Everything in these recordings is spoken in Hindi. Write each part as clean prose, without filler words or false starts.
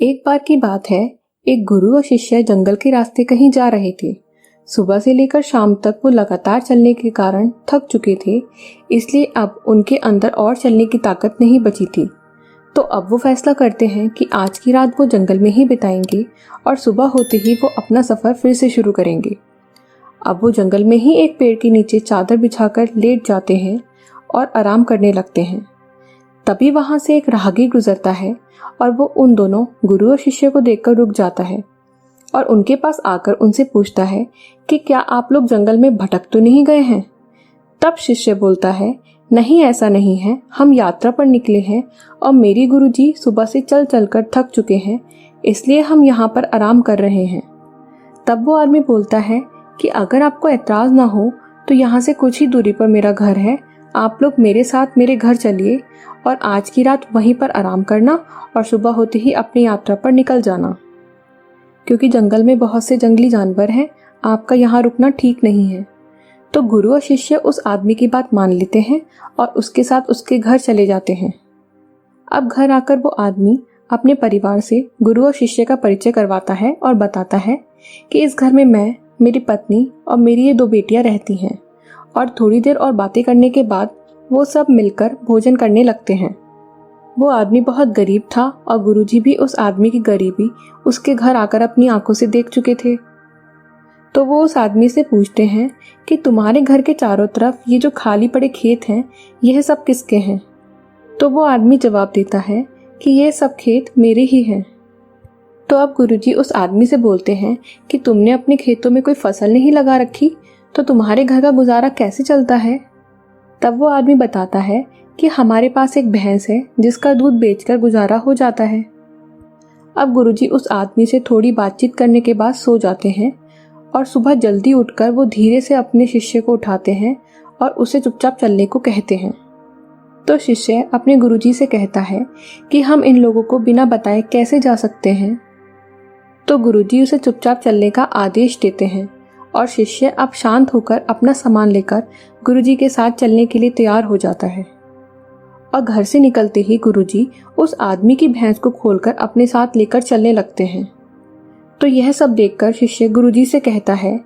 एक बार की बात है, एक गुरु और शिष्य जंगल के रास्ते कहीं जा रहे थे। सुबह से लेकर शाम तक वो लगातार चलने के कारण थक चुके थे, इसलिए अब उनके अंदर और चलने की ताकत नहीं बची थी। तो अब वो फैसला करते हैं कि आज की रात वो जंगल में ही बिताएंगे और सुबह होते ही वो अपना सफ़र फिर से शुरू करेंगे। अब वो जंगल में ही एक पेड़ के नीचे चादर बिछाकर लेट जाते हैं और आराम करने लगते हैं। तभी वहाँ से एक राहगीर गुजरता है और वो उन दोनों गुरु और शिष्य को देखकर रुक जाता है और उनके पास आकर उनसे पूछता है कि क्या आप लोग जंगल में भटक तो नहीं गए हैं। तब शिष्य बोलता है, नहीं ऐसा नहीं है, हम यात्रा पर निकले हैं और मेरी गुरुजी सुबह से चल चल कर थक चुके हैं, इसलिए हम यहाँ पर आराम कर रहे हैं। तब वो आदमी बोलता है कि अगर आपको एतराज़ ना हो तो यहाँ से कुछ ही दूरी पर मेरा घर है, आप लोग मेरे साथ मेरे घर चलिए और आज की रात वहीं पर आराम करना और सुबह होते ही अपनी यात्रा पर निकल जाना, क्योंकि जंगल में बहुत से जंगली जानवर हैं, आपका यहाँ रुकना ठीक नहीं है। तो गुरु और शिष्य उस आदमी की बात मान लेते हैं और उसके साथ उसके घर चले जाते हैं। अब घर आकर वो आदमी अपने परिवार से गुरु और शिष्य का परिचय करवाता है और बताता है कि इस घर में मैं, मेरी पत्नी और मेरी ये 2 बेटियां रहती हैं। और थोड़ी देर और बातें करने के बाद वो सब मिलकर भोजन करने लगते हैं। वो आदमी बहुत गरीब था और गुरुजी भी उस आदमी की गरीबी उसके घर आकर अपनी आंखों से देख चुके थे। तो वो उस आदमी से पूछते हैं कि तुम्हारे घर के चारों तरफ ये जो खाली पड़े खेत हैं, यह सब किसके हैं। तो वो आदमी जवाब देता है कि ये सब खेत मेरे ही हैं। तो अब गुरुजी उस आदमी से बोलते हैं कि तुमने अपने खेतों में कोई फसल नहीं लगा रखी, तो तुम्हारे घर का गुजारा कैसे चलता है। तब वो आदमी बताता है कि हमारे पास एक भैंस है जिसका दूध बेचकर गुजारा हो जाता है। अब गुरुजी उस आदमी से थोड़ी बातचीत करने के बाद सो जाते हैं और सुबह जल्दी उठकर वो धीरे से अपने शिष्य को उठाते हैं और उसे चुपचाप चलने को कहते हैं। तो शिष्य अपने गुरुजी से कहता है कि हम इन लोगों को बिना बताए कैसे जा सकते हैं। तो गुरुजी उसे चुपचाप चलने का आदेश देते हैं और शिष्य अब शांत होकर अपना सामान लेकर गुरुजी के साथ चलने के लिए तैयार हो जाता है। और घर से निकलते ही गुरुजी उस आदमी की भैंस को खोलकर अपने साथ लेकर चलने लगते हैं। तो यह सब देखकर शिष्य गुरुजी से कहता है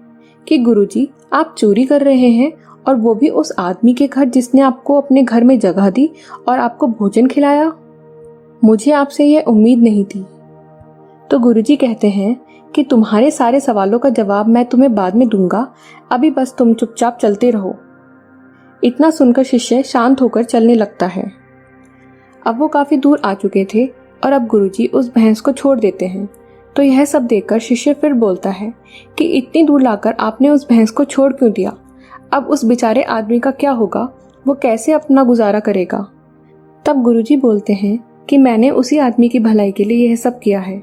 कि गुरुजी, आप चोरी कर रहे हैं, और वो भी उस आदमी के घर जिसने आपको अपने घर में जगह दी और आपको भोजन खिलाया। मुझे आपसे यह उम्मीद नहीं थी। तो गुरुजी कहते हैं कि तुम्हारे सारे सवालों का जवाब मैं तुम्हें बाद में दूंगा, अभी बस तुम चुपचाप चलते रहो। इतना सुनकर शिष्य शांत होकर चलने लगता है। अब वो काफी दूर आ चुके थे और अब गुरुजी उस भैंस को छोड़ देते हैं। तो यह सब देखकर शिष्य फिर बोलता है कि इतनी दूर लाकर आपने उस भैंस को छोड़ क्यों दिया। अब उस बेचारे आदमी का क्या होगा, वो कैसे अपना गुजारा करेगा। तब गुरुजी बोलते हैं कि मैंने उसी आदमी की भलाई के लिए यह सब किया है।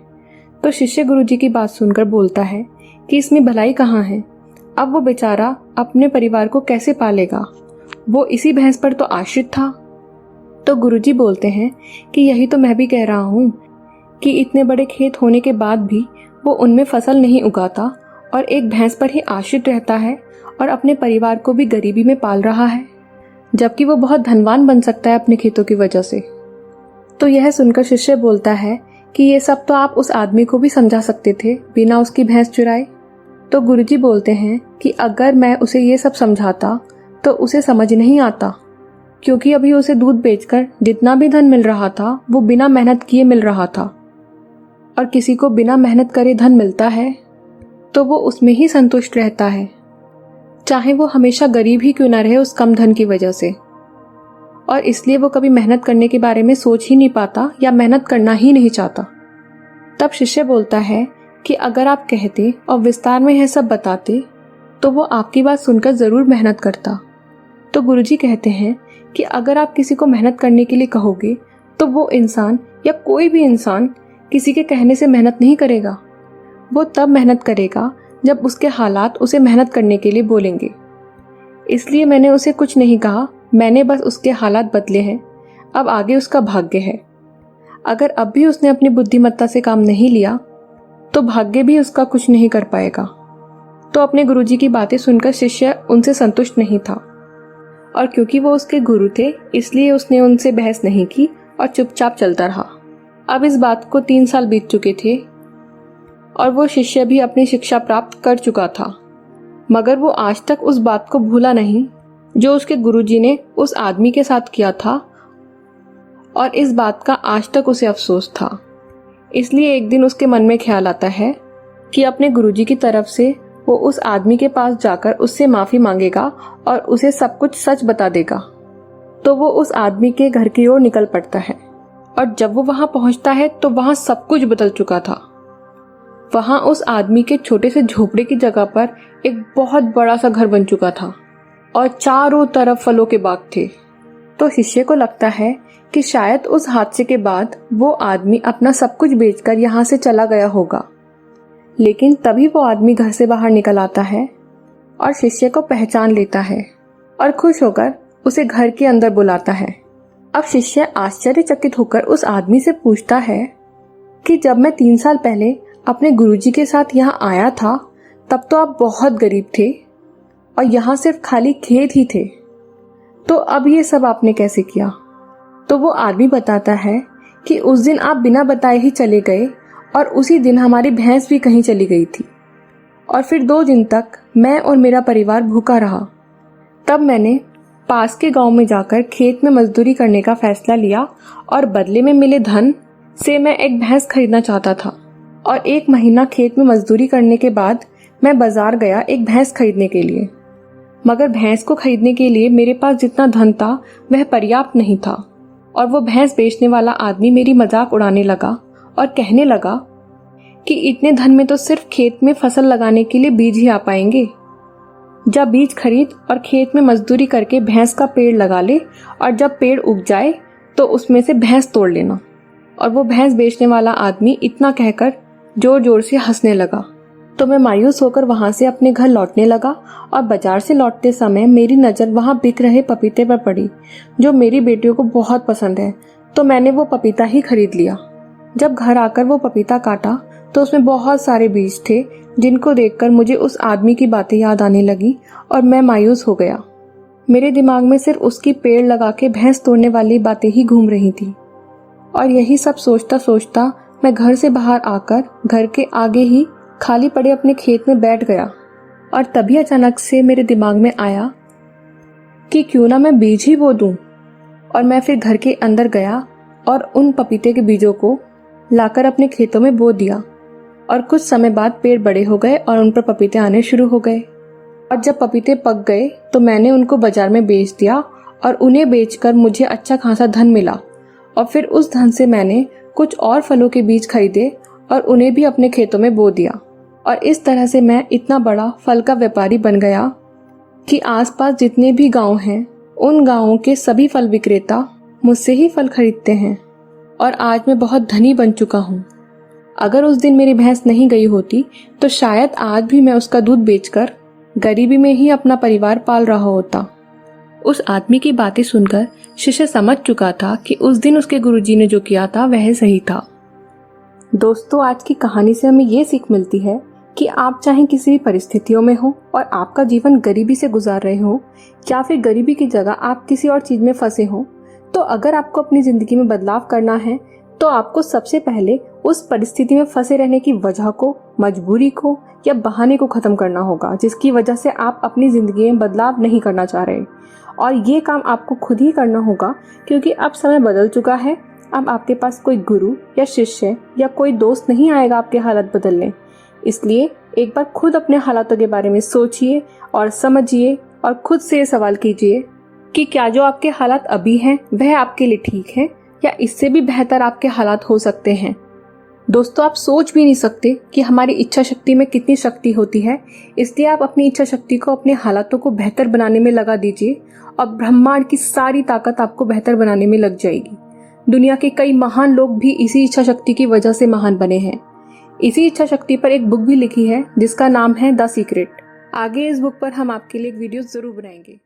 तो शिष्य गुरुजी की बात सुनकर बोलता है कि इसमें भलाई कहाँ है, अब वो बेचारा अपने परिवार को कैसे पालेगा, वो इसी भैंस पर तो आश्रित था। तो गुरुजी बोलते हैं कि यही तो मैं भी कह रहा हूँ कि इतने बड़े खेत होने के बाद भी वो उनमें फसल नहीं उगाता और एक भैंस पर ही आश्रित रहता है और अपने परिवार को भी गरीबी में पाल रहा है, जबकि वो बहुत धनवान बन सकता है अपने खेतों की वजह से। तो यह सुनकर शिष्य बोलता है कि ये सब तो आप उस आदमी को भी समझा सकते थे बिना उसकी भैंस चुराए। तो गुरुजी बोलते हैं कि अगर मैं उसे ये सब समझाता तो उसे समझ नहीं आता, क्योंकि अभी उसे दूध बेचकर जितना भी धन मिल रहा था वो बिना मेहनत किए मिल रहा था, और किसी को बिना मेहनत करे धन मिलता है तो वो उसमें ही संतुष्ट रहता है, चाहे वो हमेशा गरीब ही क्यों ना रहे उस कम धन की वजह से। और इसलिए वो कभी मेहनत करने के बारे में सोच ही नहीं पाता या मेहनत करना ही नहीं चाहता। तब शिष्य बोलता है कि अगर आप कहते और विस्तार में यह सब बताते तो वो आपकी बात सुनकर ज़रूर मेहनत करता। तो गुरुजी कहते हैं कि अगर आप किसी को मेहनत करने के लिए कहोगे तो वो इंसान या कोई भी इंसान किसी के कहने से मेहनत नहीं करेगा। वो तब मेहनत करेगा जब उसके हालात उसे मेहनत करने के लिए बोलेंगे। इसलिए मैंने उसे कुछ नहीं कहा, मैंने बस उसके हालात बदले हैं। अब आगे उसका भाग्य है। अगर अब भी उसने अपनी बुद्धिमत्ता से काम नहीं लिया तो भाग्य भी उसका कुछ नहीं कर पाएगा। तो अपने गुरुजी की बातें सुनकर शिष्य उनसे संतुष्ट नहीं था, और क्योंकि वो उसके गुरु थे इसलिए उसने उनसे बहस नहीं की और चुपचाप चलता रहा। अब इस बात को 3 साल बीत चुके थे और वो शिष्य भी अपनी शिक्षा प्राप्त कर चुका था, मगर वो आज तक उस बात को भूला नहीं जो उसके गुरुजी ने उस आदमी के साथ किया था, और इस बात का आज तक उसे अफसोस था। इसलिए एक दिन उसके मन में ख्याल आता है कि अपने गुरुजी की तरफ से वो उस आदमी के पास जाकर उससे माफ़ी मांगेगा और उसे सब कुछ सच बता देगा। तो वो उस आदमी के घर की ओर निकल पड़ता है, और जब वो वहाँ पहुँचता है तो वहाँ सब कुछ बदल चुका था। वहाँ उस आदमी के छोटे से झोपड़े की जगह पर एक बहुत बड़ा सा घर बन चुका था और चारों तरफ फलों के बाग थे। तो शिष्य को लगता है कि शायद उस हादसे के बाद वो आदमी अपना सब कुछ बेचकर यहाँ से चला गया होगा। लेकिन तभी वो आदमी घर से बाहर निकल आता है और शिष्य को पहचान लेता है और खुश होकर उसे घर के अंदर बुलाता है। अब शिष्य आश्चर्यचकित होकर उस आदमी से पूछता है कि जब मैं 3 साल पहले अपने गुरुजी के साथ यहाँ आया था तब तो आप बहुत गरीब थे और यहाँ सिर्फ खाली खेत ही थे, तो अब ये सब आपने कैसे किया? तो वो आदमी बताता है कि उस दिन आप बिना बताए ही चले गए और उसी दिन हमारी भैंस भी कहीं चली गई थी, और फिर 2 दिन तक मैं और मेरा परिवार भूखा रहा। तब मैंने पास के गांव में जाकर खेत में मजदूरी करने का फैसला लिया और बदले में मिले धन से मैं एक भैंस खरीदना चाहता था, और 1 महीना खेत में मजदूरी करने के बाद मैं बाजार गया एक भैंस खरीदने के लिए। मगर भैंस को खरीदने के लिए मेरे पास जितना धन था वह पर्याप्त नहीं था, और वो भैंस बेचने वाला आदमी मेरी मजाक उड़ाने लगा और कहने लगा कि इतने धन में तो सिर्फ खेत में फसल लगाने के लिए बीज ही आ पाएंगे। जब बीज खरीद और खेत में मजदूरी करके भैंस का पेड़ लगा ले, और जब पेड़ उग जाए तो उसमें से भैंस तोड़ लेना। और वो भैंस बेचने वाला आदमी इतना कहकर जोर जोर से हंसने लगा। तो मैं मायूस होकर वहां से अपने घर लौटने लगा, और बाजार से लौटते समय मेरी नज़र वहां बिक रहे पपीते पर पड़ी जो मेरी बेटियों को बहुत पसंद है। तो मैंने वो पपीता ही खरीद लिया। जब घर आकर वो पपीता काटा तो उसमें बहुत सारे बीज थे, जिनको देखकर मुझे उस आदमी की बातें याद आने लगी और मैं मायूस हो गया। मेरे दिमाग में सिर्फ उसकी पेड़ लगा के भैंस तोड़ने वाली बातें ही घूम रही थी, और यही सब सोचता सोचता मैं घर से बाहर आकर घर के आगे ही खाली पड़े अपने खेत में बैठ गया। और तभी अचानक से मेरे दिमाग में आया कि क्यों ना मैं बीज ही बो दूं। और मैं फिर घर के अंदर गया और उन पपीते के बीजों को लाकर अपने खेतों में बो दिया, और कुछ समय बाद पेड़ बड़े हो गए और उन पर पपीते आने शुरू हो गए। और जब पपीते पक गए तो मैंने उनको बाजार में बेच दिया, और उन्हें बेचकर मुझे अच्छा खासा धन मिला। और फिर उस धन से मैंने कुछ और फलों के बीज खरीदे और उन्हें भी अपने खेतों में बो दिया। और इस तरह से मैं इतना बड़ा फल का व्यापारी बन गया कि आसपास जितने भी गांव हैं उन गांवों के सभी फल विक्रेता मुझसे ही फल खरीदते हैं, और आज मैं बहुत धनी बन चुका हूँ। अगर उस दिन मेरी भैंस नहीं गई होती तो शायद आज भी मैं उसका दूध बेचकर गरीबी में ही अपना परिवार पाल रहा होता। उस आदमी की बातें सुनकर शिष्य समझ चुका था कि उस दिन उसके गुरुजी ने जो किया था वह सही था। दोस्तों, आज की कहानी से हमें ये सीख मिलती है कि आप चाहे किसी भी परिस्थितियों में हो और आपका जीवन गरीबी से गुजार रहे हो, या फिर गरीबी की जगह आप किसी और चीज में फंसे हो, तो अगर आपको अपनी जिंदगी में बदलाव करना है तो आपको सबसे पहले उस परिस्थिति में फंसे रहने की वजह को, मजबूरी को या बहाने को खत्म करना होगा, जिसकी वजह से आप अपनी जिंदगी में बदलाव नहीं करना चाह रहे। और ये काम आपको खुद ही करना होगा, क्योंकि अब समय बदल चुका है। अब आपके पास कोई गुरु या शिष्य या कोई दोस्त नहीं आएगा आपके हालात बदलने। इसलिए एक बार खुद अपने हालातों के बारे में सोचिए और समझिए, और खुद से सवाल कीजिए कि क्या जो आपके हालात अभी हैं वह आपके लिए ठीक है, या इससे भी बेहतर आपके हालात हो सकते हैं। दोस्तों, आप सोच भी नहीं सकते कि हमारी इच्छा शक्ति में कितनी शक्ति होती है। इसलिए आप अपनी इच्छा शक्ति को अपने हालातों को बेहतर बनाने में लगा दीजिए, और ब्रह्मांड की सारी ताकत आपको बेहतर बनाने में लग जाएगी। दुनिया के कई महान लोग भी इसी इच्छा शक्ति की वजह से महान बने हैं। इसी इच्छा शक्ति पर एक बुक भी लिखी है जिसका नाम है द सीक्रेट। आगे इस बुक पर हम आपके लिए एक वीडियो जरूर बनाएंगे।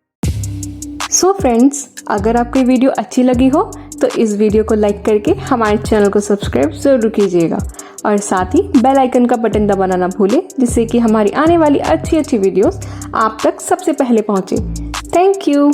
सो फ्रेंड्स, अगर आपको ये वीडियो अच्छी लगी हो तो इस वीडियो को लाइक करके हमारे चैनल को सब्सक्राइब जरूर कीजिएगा, और साथ ही बेल आइकन का बटन दबाना ना भूलें, जिससे कि हमारी आने वाली अच्छी वीडियोस आप तक सबसे पहले पहुंचे। Thank you.